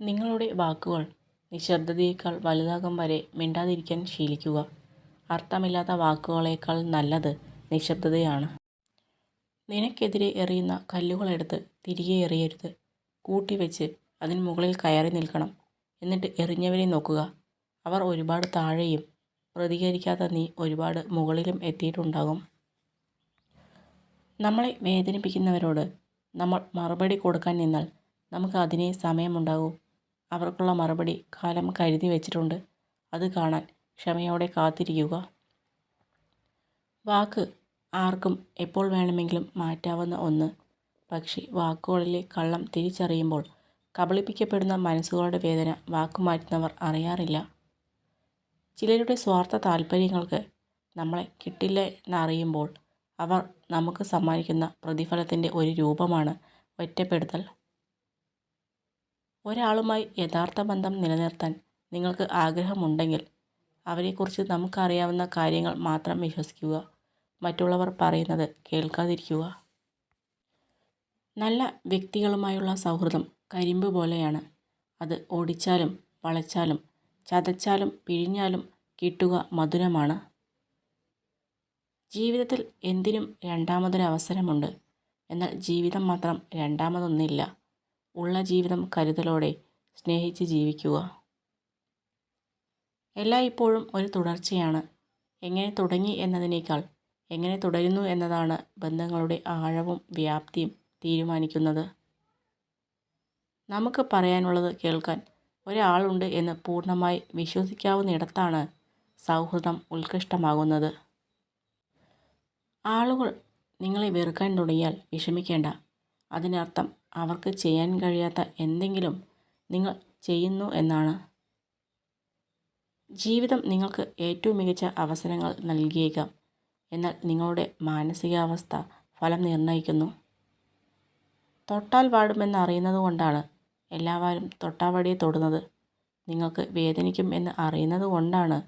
നിങ്ങളുടെ വാക്കുകൾ നിശബ്ദതയേക്കാൾ വലുതാകും വരെ മിണ്ടാതിരിക്കാൻ ശീലിക്കുക. അർത്ഥമില്ലാത്ത വാക്കുകളേക്കാൾ നല്ലത് നിശബ്ദതയാണ്. നിനക്കെതിരെ എറിയുന്ന കല്ലുകളെടുത്ത് തിരികെ എറിയരുത്. കൂട്ടിവെച്ച് അതിന് മുകളിൽ കയറി നിൽക്കണം. എന്നിട്ട് എറിഞ്ഞവരെ നോക്കുക. അവർ ഒരുപാട് താഴെയും പ്രതികരിക്കാത്ത നീ ഒരുപാട് മുകളിലും എത്തിയിട്ടുണ്ടാകും. നമ്മളെ വേദനിപ്പിക്കുന്നവരോട് നമ്മൾ മറുപടി കൊടുക്കാൻ നിന്നാൽ നമുക്ക് അതിനേ സമയമുണ്ടാകൂ. അവർക്കുള്ള മറുപടി കാലം കരുതി വെച്ചിട്ടുണ്ട്. അത് കാണാൻ ക്ഷമയോടെ കാത്തിരിക്കുക. വാക്ക് ആർക്കും എപ്പോൾ വേണമെങ്കിലും മാറ്റാവുന്ന ഒന്ന്. പക്ഷേ വാക്കുകളിലെ കള്ളം തിരിച്ചറിയുമ്പോൾ കബളിപ്പിക്കപ്പെടുന്ന മനസ്സുകളുടെ വേദന വാക്കുമാറ്റുന്നവർ അറിയാറില്ല. ചിലരുടെ സ്വാർത്ഥ താല്പര്യങ്ങൾക്ക് നമ്മളെ കിട്ടില്ല എന്നറിയുമ്പോൾ അവർ നമുക്ക് സമ്മാനിക്കുന്ന പ്രതിഫലത്തിൻ്റെ ഒരു രൂപമാണ് ഒറ്റപ്പെടുത്തൽ. ഒരാളുമായി യഥാർത്ഥ ബന്ധം നിലനിർത്താൻ നിങ്ങൾക്ക് ആഗ്രഹമുണ്ടെങ്കിൽ അവരെക്കുറിച്ച് നമുക്കറിയാവുന്ന കാര്യങ്ങൾ മാത്രം വിശ്വസിക്കുക. മറ്റുള്ളവർ പറയുന്നത് കേൾക്കാതിരിക്കുക. നല്ല വ്യക്തികളുമായുള്ള സൗഹൃദം കരിമ്പ് പോലെയാണ്. അത് ഒടിച്ചാലും വളച്ചാലും ചതച്ചാലും പിഴിഞ്ഞാലും കിട്ടുക മധുരമാണ്. ജീവിതത്തിൽ എന്തിനും രണ്ടാമതൊരവസരമുണ്ട്. എന്നാൽ ജീവിതം മാത്രം രണ്ടാമതൊന്നില്ല. ഉള്ള ജീവിതം കരുതലോടെ സ്നേഹിച്ച് ജീവിക്കുക. എല്ലായ്പ്പോഴും ഒരു തുടർച്ചയാണ്. എങ്ങനെ തുടങ്ങി എന്നതിനേക്കാൾ എങ്ങനെ തുടരുന്നു എന്നതാണ് ബന്ധങ്ങളുടെ ആഴവും വ്യാപ്തിയും തീരുമാനിക്കുന്നത്. നമുക്ക് പറയാനുള്ളത് കേൾക്കാൻ ഒരാളുണ്ട് എന്ന് പൂർണ്ണമായി വിശ്വസിക്കാവുന്നിടത്താണ് സൗഹൃദം ഉത്കൃഷ്ടമാകുന്നത്. ആളുകൾ നിങ്ങളെ വെറുക്കാൻ തുടങ്ങിയാൽ വിഷമിക്കേണ്ട. അതിനർത്ഥം അവർക്ക് ചെയ്യാൻ കഴിയാത്ത എന്തെങ്കിലും നിങ്ങൾ ചെയ്യുന്നു എന്നാണ്. ജീവിതം നിങ്ങൾക്ക് ഏറ്റവും മികച്ച അവസരങ്ങൾ നൽകിയേക്കാം. എന്നാൽ നിങ്ങളുടെ മാനസികാവസ്ഥ ഫലം നിർണ്ണയിക്കുന്നു. തൊട്ടാൽ വാടുമെന്ന് അറിയുന്നത് കൊണ്ടാണ് എല്ലാവരും തൊട്ടാവടിയെ തൊടുന്നത്. നിങ്ങൾക്ക് വേദനിക്കും എന്ന് അറിയുന്നത് കൊണ്ടാണ്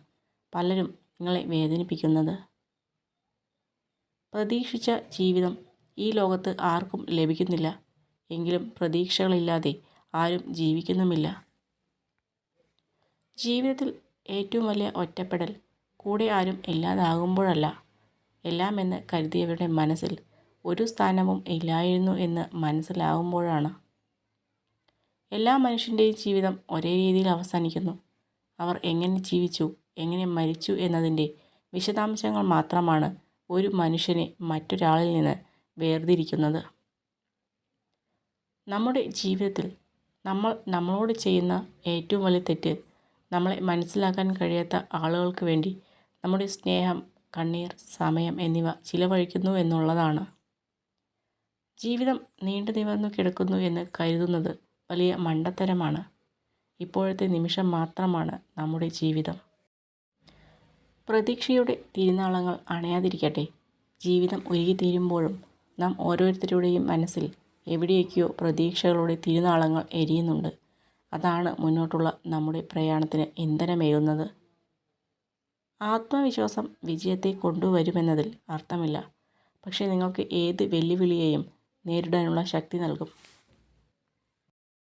പലരും നിങ്ങളെ വേദനിപ്പിക്കുന്നത്. പ്രതീക്ഷിച്ച ജീവിതം ഈ ലോകത്ത് ആർക്കും ലഭിക്കുന്നില്ല. എങ്കിലും പ്രതീക്ഷകളില്ലാതെ ആരും ജീവിക്കുന്നുമില്ല. ജീവിതത്തിൽ ഏറ്റവും വലിയ ഒറ്റപ്പെടൽ കൂടെ ആരും ഇല്ലാതാകുമ്പോഴല്ല, എല്ലാമെന്ന് കരുതിയവരുടെ മനസ്സിൽ ഒരു സ്ഥാനവും ഇല്ലായിരുന്നു എന്ന് മനസ്സിലാവുമ്പോഴാണ്. എല്ലാ മനുഷ്യൻ്റെയും ജീവിതം ഒരേ രീതിയിൽ അവസാനിക്കുന്നു. അവർ എങ്ങനെ ജീവിച്ചു, എങ്ങനെ മരിച്ചു എന്നതിൻ്റെ വിശദാംശങ്ങൾ മാത്രമാണ് ഒരു മനുഷ്യനെ മറ്റൊരാളിൽ നിന്ന് വേർതിരിക്കുന്നത്. നമ്മുടെ ജീവിതത്തിൽ നമ്മൾ നമ്മളോട് ചെയ്യുന്ന ഏറ്റവും വലിയ തെറ്റ് നമ്മളെ മനസ്സിലാക്കാൻ കഴിയാത്ത ആളുകൾക്ക് വേണ്ടി നമ്മുടെ സ്നേഹം, കണ്ണീർ, സമയം എന്നിവ ചിലവഴിക്കുന്നു എന്നുള്ളതാണ്. ജീവിതം നീണ്ടു നിവർന്നു കിടക്കുന്നു എന്ന് കരുതുന്നത് വലിയ മണ്ടത്തരമാണ്. ഇപ്പോഴത്തെ നിമിഷം മാത്രമാണ് നമ്മുടെ ജീവിതം. പ്രതീക്ഷയുടെ തിരുനാളങ്ങൾ അണയാതിരിക്കട്ടെ. ജീവിതം ഉരുകിത്തീരുമ്പോഴും നാം ഓരോരുത്തരുടെയും മനസ്സിൽ എവിടെയൊക്കെയോ പ്രതീക്ഷകളുടെ തിരുനാളങ്ങൾ എരിയുന്നുണ്ട്. അതാണ് മുന്നോട്ടുള്ള നമ്മുടെ പ്രയാണത്തിന് ഇന്ധനമേകുന്നത്. ആത്മവിശ്വാസം വിജയത്തെ കൊണ്ടുവരുമെന്നതിൽ അർത്ഥമില്ല. പക്ഷേ നിങ്ങൾക്ക് ഏത് വെല്ലുവിളിയെയും നേരിടാനുള്ള ശക്തി നൽകും.